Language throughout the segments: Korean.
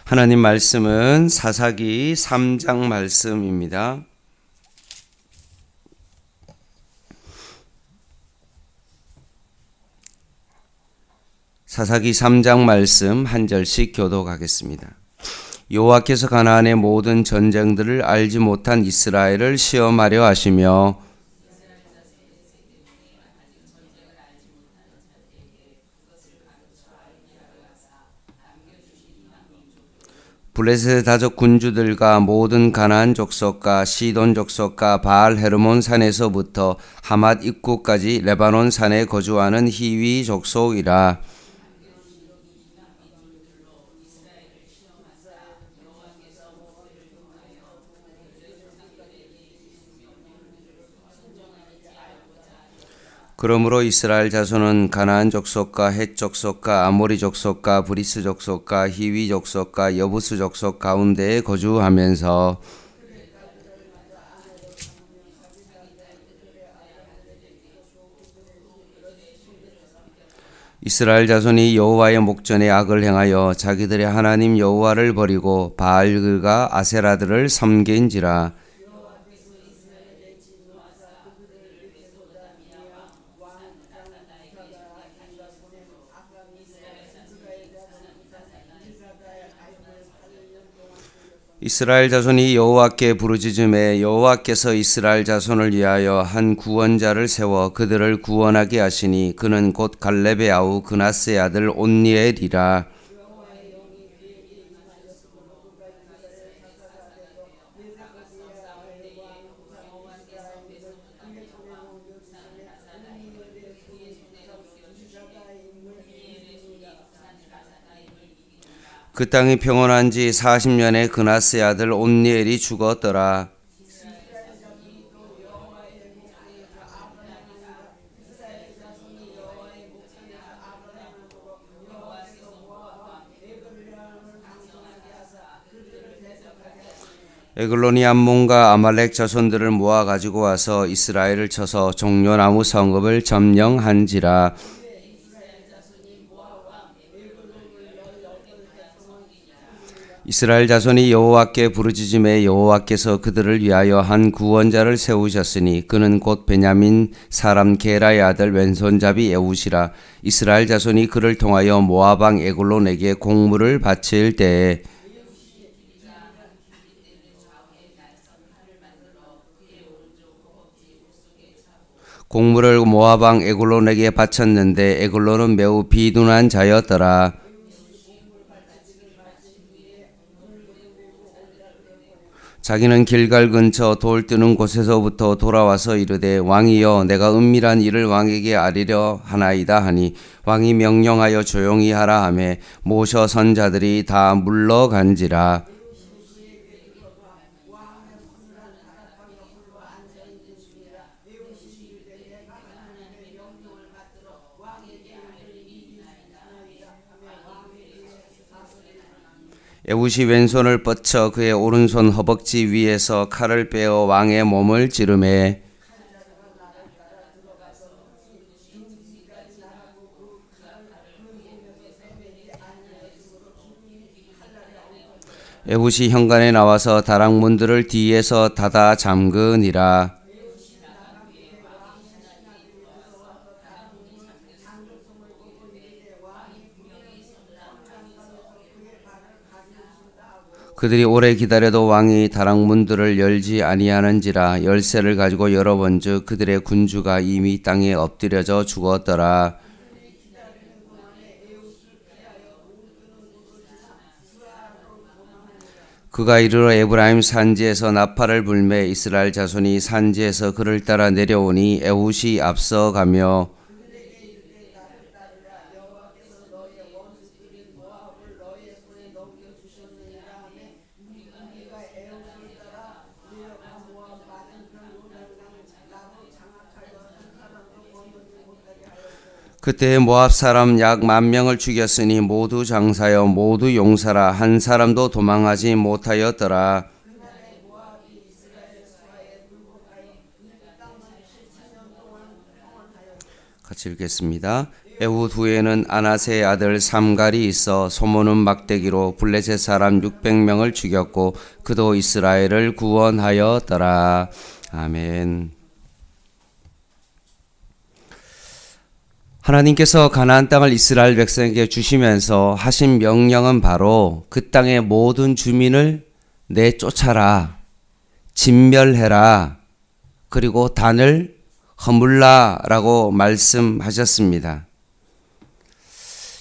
하나님 말씀은 사사기 3장 말씀입니다. 사사기 3장 말씀 한 절씩 교독하겠습니다. 여호와께서 가나안의 모든 전쟁들을 알지 못한 이스라엘을 시험하려 하시며 블레셋 다적 군주들과 모든 가나안 족속과 시돈 족속과 바알 헤르몬 산에서부터 하맛 입구까지 레바논 산에 거주하는 히위 족속이라. 그러므로 이스라엘 자손은 가나안 족속과 헷 족속과 아모리 족속과 브리스 족속과 히위 족속과 여부스 족속 가운데에 거주하면서 이스라엘 자손이 여호와의 목전에 악을 행하여 자기들의 하나님 여호와를 버리고 바알과 아세라들을 섬긴지라. 이스라엘 자손이 여호와께 부르짖음에 여호와께서 이스라엘 자손을 위하여 한 구원자를 세워 그들을 구원하게 하시니 그는 곧 갈렙의 아우 그나스의 아들 온니엘이라. 그 땅이 평온한 지 40년에 그나스의 아들 온니엘이 죽었더라. 에글론이 암몬과 아말렉 자손들을 모아 가지고 와서 이스라엘을 쳐서 종려나무 성읍을 점령한지라. 이스라엘 자손이 여호와께 부르짖음에 여호와께서 그들을 위하여 한 구원자를 세우셨으니 그는 곧 베냐민 사람 게라의 아들 왼손잡이 에웃이라. 이스라엘 자손이 그를 통하여 모압 왕 에글론에게 공물을 바칠 때에 공물을 모압 왕 에글론에게 바쳤는데 에글론은 매우 비둔한 자였더라. 자기는 길갈 근처 돌 뜨는 곳에서부터 돌아와서 이르되 왕이여 내가 은밀한 일을 왕에게 아리려 하나이다 하니 왕이 명령하여 조용히 하라 하매 모셔 선자들이 다 물러간지라. 에웃이 왼손을 뻗쳐 그의 오른손 허벅지 위에서 칼을 빼어 왕의 몸을 찌르매 에웃이 현관에 나와서 다락문들을 뒤에서 닫아 잠그니라. 그들이 오래 기다려도 왕이 다락문들을 열지 아니하는지라. 열쇠를 가지고 열어본즉 그들의 군주가 이미 땅에 엎드려져 죽었더라. 그가 이르러 에브라임 산지에서 나팔을 불매 이스라엘 자손이 산지에서 그를 따라 내려오니 에웃이 앞서가며 그때 모압 사람 약 10,000명을 죽였으니 모두 장사여 모두 용사라. 한 사람도 도망하지 못하였더라. 같이 읽겠습니다. 에훗 후에는 아나세의 아들 삼갈이 있어 소모는 막대기로 블레셋 사람 600명을 죽였고 그도 이스라엘을 구원하였더라. 아멘. 하나님께서 가나안 땅을 이스라엘 백성에게 주시면서 하신 명령은 바로 그 땅의 모든 주민을 내쫓아라, 진멸해라, 그리고 단을 허물라라고 말씀하셨습니다.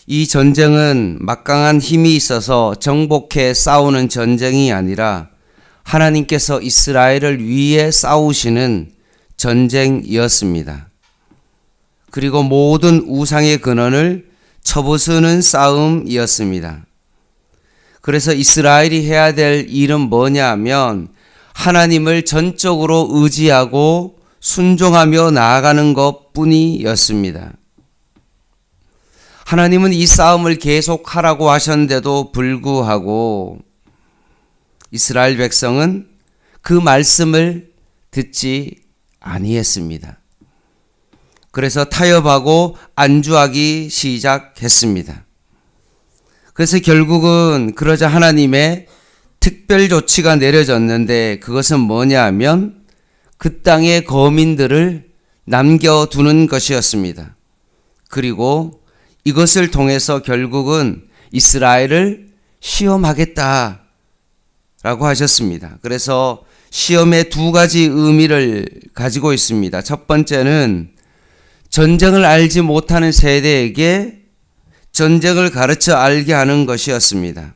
이 전쟁은 막강한 힘이 있어서 정복해 싸우는 전쟁이 아니라 하나님께서 이스라엘을 위해 싸우시는 전쟁이었습니다. 그리고 모든 우상의 근원을 쳐부수는 싸움이었습니다. 그래서 이스라엘이 해야 될 일은 뭐냐 하면 하나님을 전적으로 의지하고 순종하며 나아가는 것뿐이었습니다. 하나님은 이 싸움을 계속하라고 하셨는데도 불구하고 이스라엘 백성은 그 말씀을 듣지 아니했습니다. 그래서 타협하고 안주하기 시작했습니다. 그래서 결국은 그러자 하나님의 특별 조치가 내려졌는데 그것은 뭐냐 하면 그 땅의 거민들을 남겨두는 것이었습니다. 그리고 이것을 통해서 결국은 이스라엘을 시험하겠다라고 하셨습니다. 그래서 시험의 두 가지 의미를 가지고 있습니다. 첫 번째는 전쟁을 알지 못하는 세대에게 전쟁을 가르쳐 알게 하는 것이었습니다.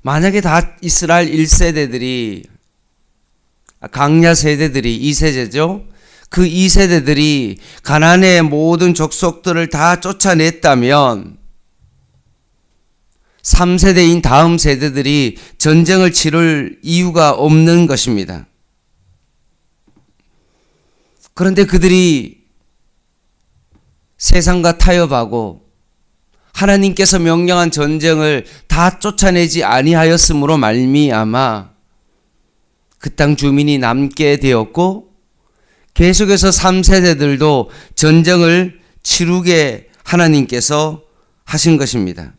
만약에 다 이스라엘 1세대들이 강야 세대들이 2세대죠. 그 2세대들이 가나안의 모든 족속들을 다 쫓아냈다면 3세대인 다음 세대들이 전쟁을 치를 이유가 없는 것입니다. 그런데 그들이 세상과 타협하고 하나님께서 명령한 전쟁을 다 쫓아내지 아니하였으므로 말미암아 그 땅 주민이 남게 되었고 계속해서 3세대들도 전쟁을 치르게 하나님께서 하신 것입니다.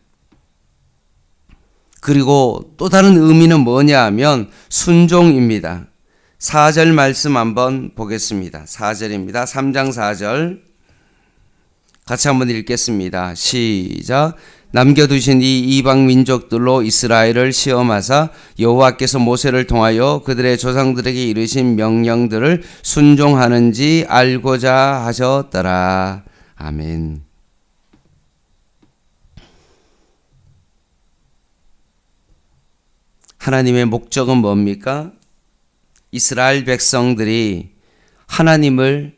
그리고 또 다른 의미는 뭐냐 하면 순종입니다. 4절 말씀 한번 보겠습니다. 4절입니다. 3장 4절 같이 한번 읽겠습니다. 시작. 남겨두신 이 이방 민족들로 이스라엘을 시험하사 여호와께서 모세를 통하여 그들의 조상들에게 이르신 명령들을 순종하는지 알고자 하셨더라. 아멘. 하나님의 목적은 뭡니까? 이스라엘 백성들이 하나님을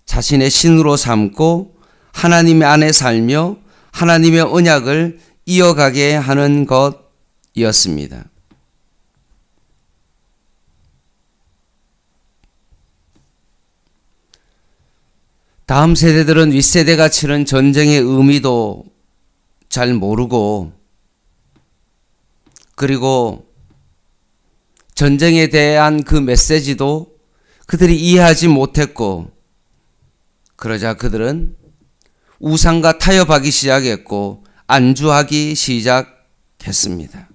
자신의 신으로 삼고 하나님 안에 살며 하나님의 언약을 이어가게 하는 것이었습니다. 다음 세대들은 윗세대가 치른 전쟁의 의미도 잘 모르고 그리고 전쟁에 대한 그 메시지도 그들이 이해하지 못했고 그러자 그들은 우상과 타협하기 시작했고 안주하기 시작했습니다.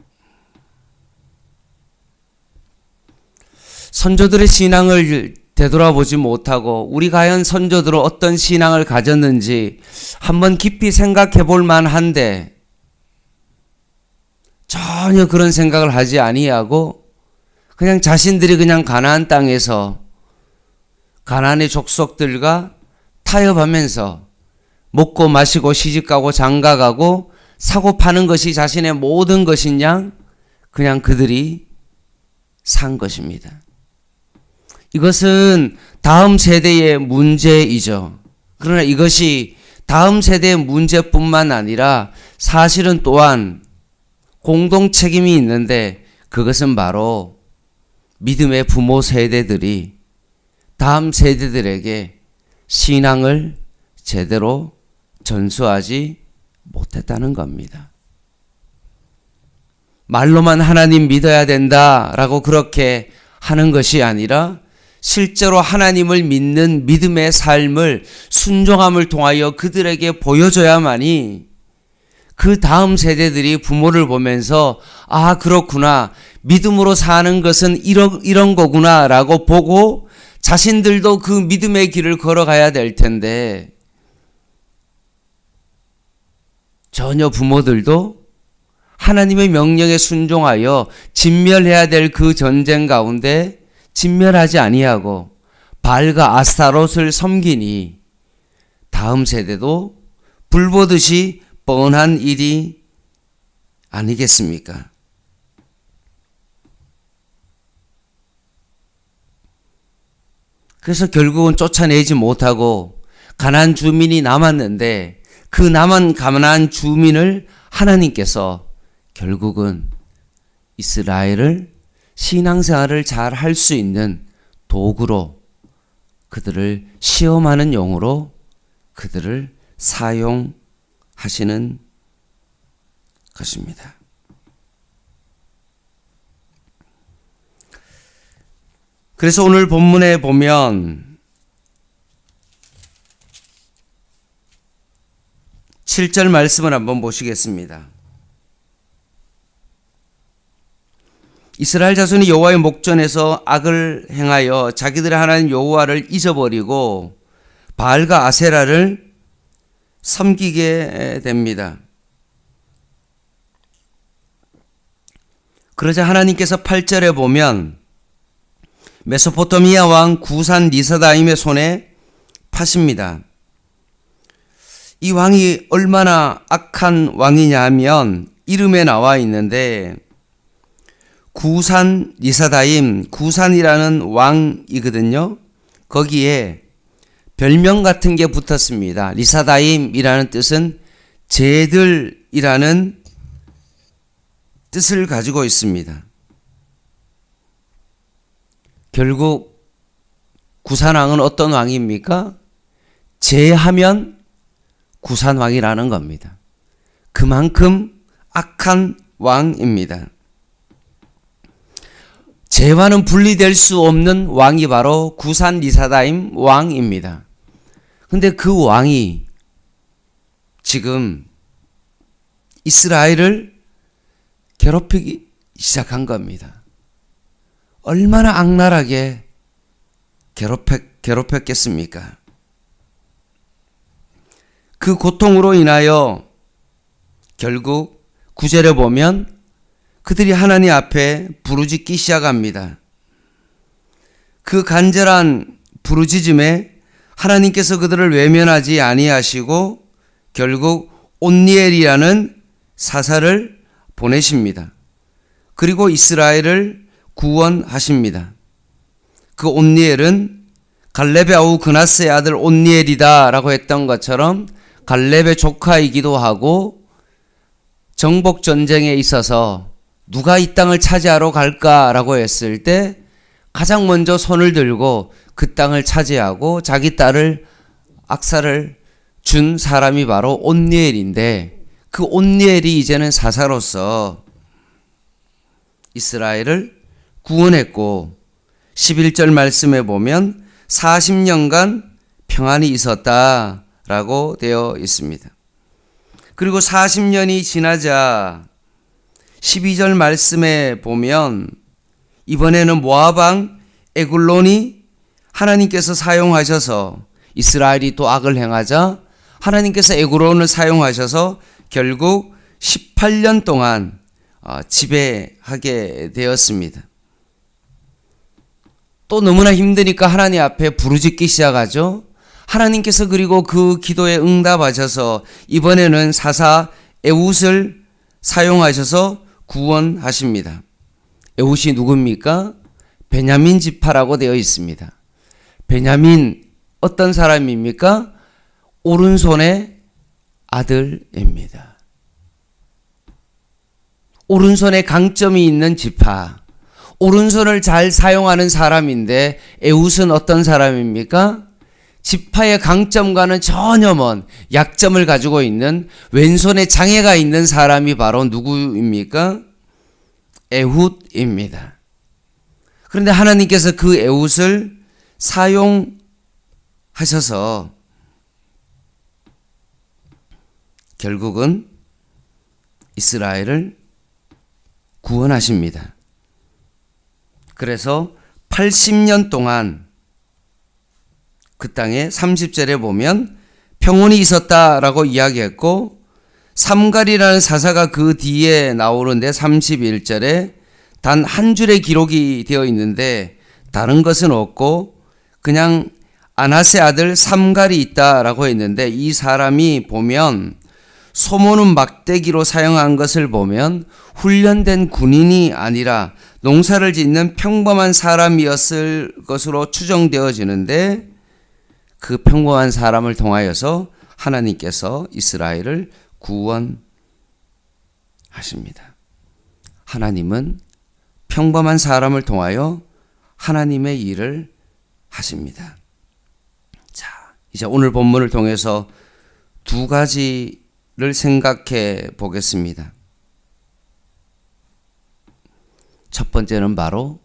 선조들의 신앙을 되돌아보지 못하고 우리 과연 선조들은 어떤 신앙을 가졌는지 한번 깊이 생각해 볼 만한데 전혀 그런 생각을 하지 아니하고 그냥 자신들이 그냥 가나안 땅에서 가나안의 족속들과 타협하면서 먹고 마시고 시집가고 장가가고 사고 파는 것이 자신의 모든 것인 양 그냥 그들이 산 것입니다. 이것은 다음 세대의 문제이죠. 그러나 이것이 다음 세대의 문제뿐만 아니라 사실은 또한 공동 책임이 있는데 그것은 바로 믿음의 부모 세대들이 다음 세대들에게 신앙을 제대로 전수하지 못했다는 겁니다. 말로만 하나님 믿어야 된다라고 그렇게 하는 것이 아니라 실제로 하나님을 믿는 믿음의 삶을 순종함을 통하여 그들에게 보여줘야만이 그 다음 세대들이 부모를 보면서 아 그렇구나 믿음으로 사는 것은 이런 거구나 라고 보고 자신들도 그 믿음의 길을 걸어가야 될 텐데 전혀 부모들도 하나님의 명령에 순종하여 진멸해야 될 그 전쟁 가운데 진멸하지 아니하고 바알과 아스타롯을 섬기니 다음 세대도 불보듯이 뻔한 일이 아니겠습니까? 그래서 결국은 쫓아내지 못하고 가나안 주민이 남았는데 그 남은 가나안 주민을 하나님께서 결국은 이스라엘을 신앙생활을 잘 할 수 있는 도구로 그들을 시험하는 용으로 그들을 사용하시는 것입니다. 그래서 오늘 본문에 보면 7절 말씀을 한번 보시겠습니다. 이스라엘 자손이 여호와의 목전에서 악을 행하여 자기들의 하나님 여호와를 잊어버리고 바알과 아세라를 섬기게 됩니다. 그러자 하나님께서 8절에 보면 메소포타미아 왕 구산 리사다임의 손에 파십니다. 이 왕이 얼마나 악한 왕이냐 하면 이름에 나와 있는데 구산 리사다임, 구산이라는 왕이거든요. 거기에 별명 같은 게 붙었습니다. 리사다임이라는 뜻은 쟤들이라는 뜻을 가지고 있습니다. 결국 구산왕은 어떤 왕입니까? 쟤하면 구산왕이라는 겁니다. 그만큼 악한 왕입니다. 쟤와는 분리될 수 없는 왕이 바로 구산 리사다임 왕입니다. 근데 그 왕이 지금 이스라엘을 괴롭히기 시작한 겁니다. 얼마나 악랄하게 괴롭혔겠습니까? 그 고통으로 인하여 결국 9절에 보면 그들이 하나님 앞에 부르짖기 시작합니다. 그 간절한 부르짖음에 하나님께서 그들을 외면하지 아니하시고 결국 온니엘이라는 사사를 보내십니다. 그리고 이스라엘을 구원하십니다. 그 온니엘은 갈렙의 아우 그나스의 아들 온니엘이다 라고 했던 것처럼 갈렙의 조카이기도 하고 정복 전쟁에 있어서 누가 이 땅을 차지하러 갈까라고 했을 때 가장 먼저 손을 들고 그 땅을 차지하고 자기 딸을 악사를 준 사람이 바로 온니엘인데 그 온니엘이 이제는 사사로서 이스라엘을 구원했고 11절 말씀에 보면 40년간 평안이 있었다라고 되어 있습니다. 그리고 40년이 지나자 12절 말씀에 보면 이번에는 모압왕 에굴론이 하나님께서 사용하셔서 이스라엘이 또 악을 행하자 하나님께서 에굴론을 사용하셔서 결국 18년 동안 지배하게 되었습니다. 또 너무나 힘드니까 하나님 앞에 부르짖기 시작하죠. 하나님께서 그리고 그 기도에 응답하셔서 이번에는 사사 에훗을 사용하셔서 구원하십니다. 에훗이 누굽니까? 베냐민 지파라고 되어 있습니다. 베냐민 어떤 사람입니까? 오른손의 아들입니다. 오른손에 강점이 있는 지파, 오른손을 잘 사용하는 사람인데 에훗은 어떤 사람입니까? 지파의 강점과는 전혀 먼 약점을 가지고 있는 왼손에 장애가 있는 사람이 바로 누구입니까? 에훗입니다. 그런데 하나님께서 그 에훗을 사용하셔서 결국은 이스라엘을 구원하십니다. 그래서 80년 동안 그 땅에 30절에 보면 평온이 있었다라고 이야기했고, 삼갈이라는 사사가 그 뒤에 나오는데 31절에 단 한 줄의 기록이 되어 있는데 다른 것은 없고 그냥 아나세 아들 삼갈이 있다라고 했는데, 이 사람이 보면 소모는 막대기로 사용한 것을 보면 훈련된 군인이 아니라 농사를 짓는 평범한 사람이었을 것으로 추정되어지는데, 그 평범한 사람을 통하여서 하나님께서 이스라엘을 구원하십니다. 하나님은 평범한 사람을 통하여 하나님의 일을 하십니다. 자, 이제 오늘 본문을 통해서 두 가지를 생각해 보겠습니다. 첫 번째는 바로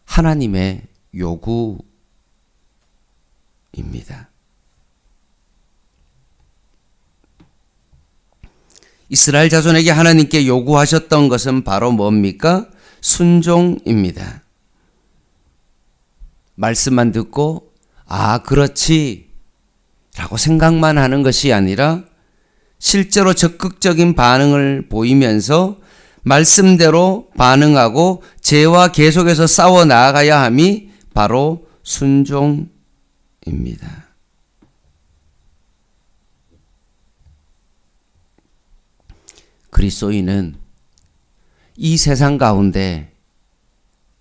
하나님의 요구입니다. 이스라엘 자손에게 하나님께 요구하셨던 것은 바로 뭡니까? 순종입니다. 말씀만 듣고 그렇지 라고 생각만 하는 것이 아니라 실제로 적극적인 반응을 보이면서 말씀대로 반응하고 죄와 계속해서 싸워 나아가야 함이 바로 순종입니다. 그리스도인은 이 세상 가운데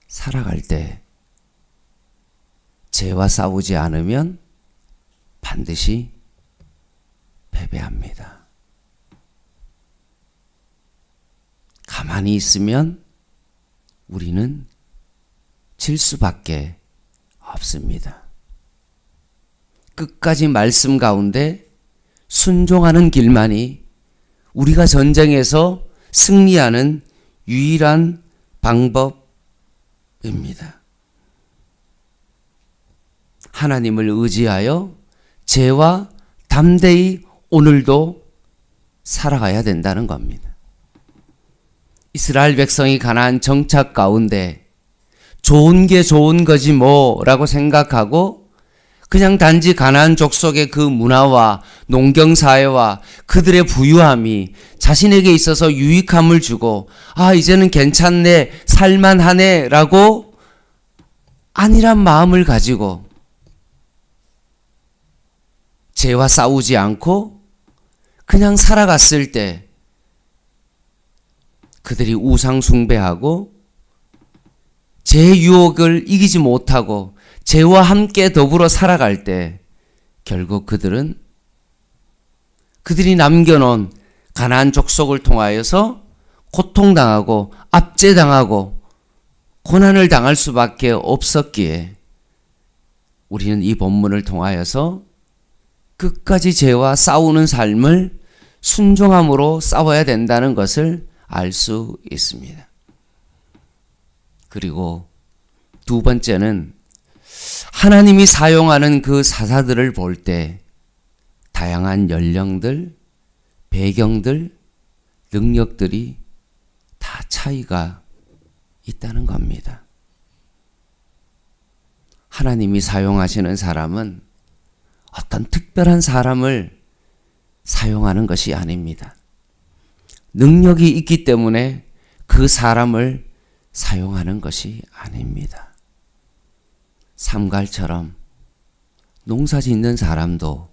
살아갈 때 죄와 싸우지 않으면 반드시 패배합니다. 가만히 있으면 우리는 질 수밖에 없습니다. 끝까지 말씀 가운데 순종하는 길만이 우리가 전쟁에서 승리하는 유일한 방법입니다. 하나님을 의지하여 죄와 담대히 오늘도 살아가야 된다는 겁니다. 이스라엘 백성이 가나안 정착 가운데 좋은 게 좋은 거지 뭐라고 생각하고 그냥 단지 가나안 족속의 그 문화와 농경사회와 그들의 부유함이 자신에게 있어서 유익함을 주고 이제는 괜찮네, 살만하네 라고 안일한 마음을 가지고 죄와 싸우지 않고 그냥 살아갔을 때 그들이 우상 숭배하고 죄의 유혹을 이기지 못하고 죄와 함께 더불어 살아갈 때 결국 그들이 남겨놓은 가나안 족속을 통하여서 고통당하고 압제당하고 고난을 당할 수밖에 없었기에 우리는 이 본문을 통하여서 끝까지 죄와 싸우는 삶을 순종함으로 싸워야 된다는 것을 알 수 있습니다. 그리고 두 번째는 하나님이 사용하는 그 사사들을 볼 때 다양한 연령들, 배경들, 능력들이 다 차이가 있다는 겁니다. 하나님이 사용하시는 사람은 어떤 특별한 사람을 사용하는 것이 아닙니다. 능력이 있기 때문에 그 사람을 사용하는 것이 아닙니다. 삼갈처럼 농사 짓는 사람도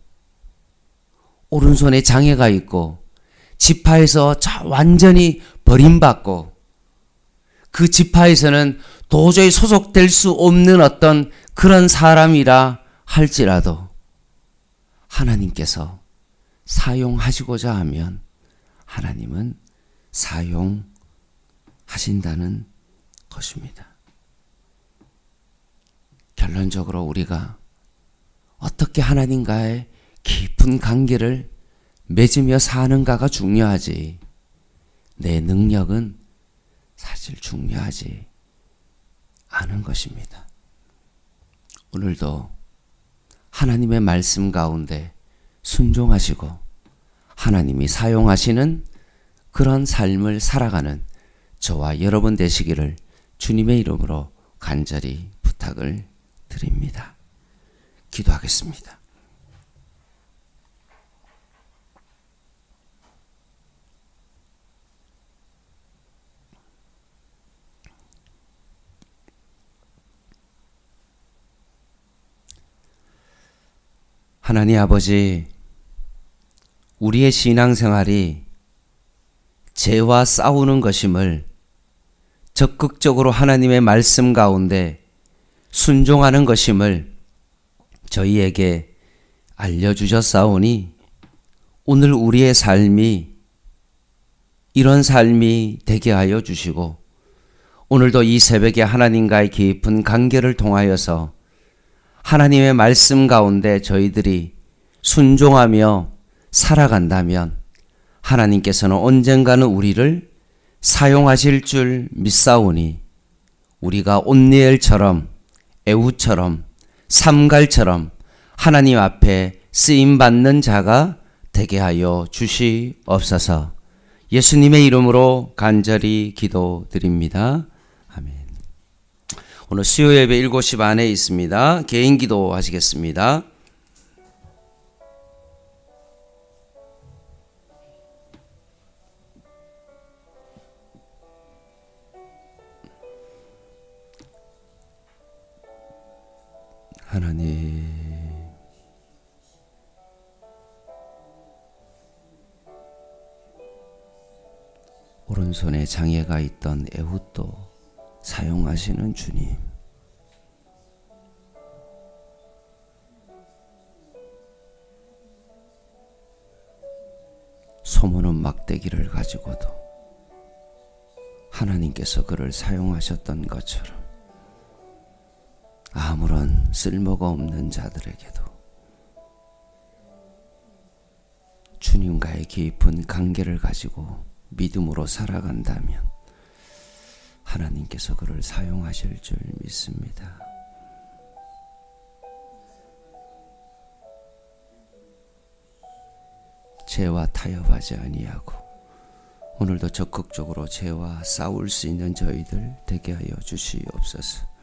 오른손에 장애가 있고 지파에서 완전히 버림받고 그 지파에서는 도저히 소속될 수 없는 어떤 그런 사람이라 할지라도 하나님께서 사용하시고자 하면 하나님은 사용하신다는 것입니다. 결론적으로 우리가 어떻게 하나님과의 깊은 관계를 맺으며 사는가가 중요하지, 내 능력은 사실 중요하지 않은 것입니다. 오늘도 하나님의 말씀 가운데 순종하시고 하나님이 사용하시는 그런 삶을 살아가는 저와 여러분 되시기를 주님의 이름으로 간절히 부탁을 드립니다. 기도하겠습니다. 하나님 아버지, 우리의 신앙생활이 죄와 싸우는 것임을 적극적으로 하나님의 말씀 가운데 순종하는 것임을 저희에게 알려주셨사오니 오늘 우리의 삶이 이런 삶이 되게 하여 주시고 오늘도 이 새벽에 하나님과의 깊은 관계를 통하여서 하나님의 말씀 가운데 저희들이 순종하며 살아간다면 하나님께서는 언젠가는 우리를 사용하실 줄 믿사오니 우리가 온니엘처럼 에후처럼 삼갈처럼 하나님 앞에 쓰임받는 자가 되게 하여 주시옵소서. 예수님의 이름으로 간절히 기도드립니다. 아멘. 오늘 수요 예배 7시 반에 있습니다. 개인 기도 하시겠습니다. 하나님, 오른손에 장애가 있던 에훗도 사용하시는 주님, 소무는 막대기를 가지고도 하나님께서 그를 사용하셨던 것처럼 아무런 쓸모가 없는 자들에게도 주님과의 깊은 관계를 가지고 믿음으로 살아간다면 하나님께서 그를 사용하실 줄 믿습니다. 죄와 타협하지 아니하고 오늘도 적극적으로 죄와 싸울 수 있는 저희들 되게 하여 주시옵소서.